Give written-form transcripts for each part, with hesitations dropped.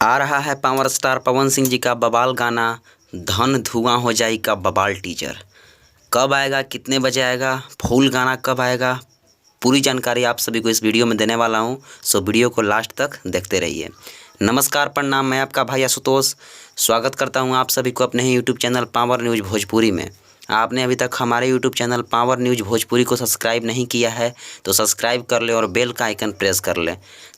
आ रहा है power star Pawan Singh ji का बवाल गाना धन धुआं हो जाई का बवाल टीजर। कब आएगा, कितने बजे आएगा, फुल गाना कब आएगा, पूरी जानकारी आप सभी को इस वीडियो में देने वाला हूं। सो वीडियो को लास्ट तक देखते रहिए। नमस्कार, प्रणाम, मैं आपका भाई आशुतोष स्वागत करता हूं आप सभी को अपने ही YouTube channel Power News Bhojpuri में। आपने अभी तक हमारे YouTube channel Power News Bhojpuri को सब्सक्राइब नहीं किया है तो सब्सक्राइब कर ले और बेल का आइकन प्रेस कर ले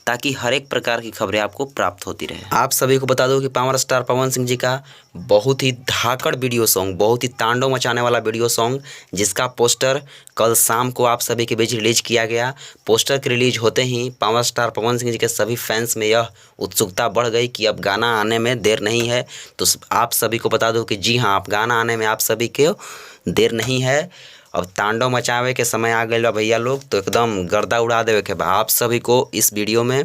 ताकि हर एक प्रकार की खबरें आपको प्राप्त होती रहे। आप सभी को बता दूं कि पावर स्टार पवन सिंह जी का बहुत ही धाकड़ वीडियो सॉन्ग, बहुत ही तांडव मचाने वाला वीडियो सॉन्ग, जिसका पोस्टर कल शाम को आप सभी के बीच रिलीज किया गया। पोस्टर के रिलीज होते ही पावर स्टार पवन सिंह जी के सभी फैंस में यह उत्सुकता बढ़ गई कि अब गाना आने में देर नहीं है। तो आप सभी को बता दूं कि जी हाँ, अब गाना आने में आप सभी के देर नहीं है। अब तांडव मचावे के समय आ गए भैया लोग, तो एकदम गर्दा उड़ा देवे के आप सभी को इस वीडियो में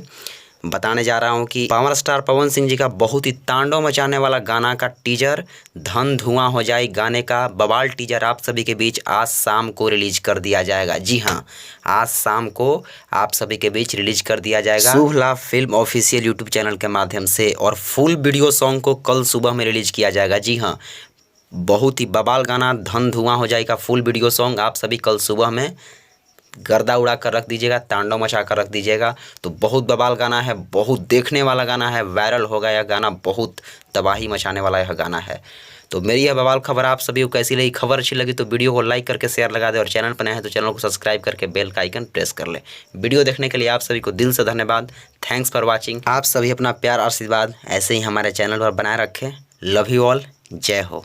बताने जा रहा हूं कि पावर स्टार पवन सिंह जी का बहुत ही तांडव मचाने वाला गाना का टीजर धन धुआं हो जाए गाने का बवाल टीजर आप सभी के बीच आज शाम को रिलीज कर दिया जाएगा। जी हाँ, आज शाम को आप सभी के बीच रिलीज कर दिया जाएगा शुभ लाभ फिल्म ऑफिशियल यूट्यूब चैनल के माध्यम से, और फुल वीडियो सॉन्ग को कल सुबह में रिलीज किया जाएगा। जी हाँ, बहुत ही बवाल गाना धन धुआं हो जाएगा फुल वीडियो सॉन्ग आप सभी कल सुबह में गर्दा उड़ा कर रख दीजिएगा, तांडव मचा कर रख दीजिएगा। तो बहुत बवाल गाना है, बहुत देखने वाला गाना है, वायरल होगा यह गाना, बहुत तबाही मचाने वाला यह गाना है। तो मेरी यह बवाल खबर आप सभी को कैसी लगी? खबर अच्छी लगी तो वीडियो को लाइक करके शेयर लगा दे, और चैनल पर नए हैं तो चैनल को सब्सक्राइब करके बेल का आइकन प्रेस कर ले। वीडियो देखने के लिए आप सभी को दिल से धन्यवाद। Thanks for watching. आप सभी अपना प्यार आशीर्वाद ऐसे ही हमारे चैनल पर बनाए रखें। Love you all. जय हो।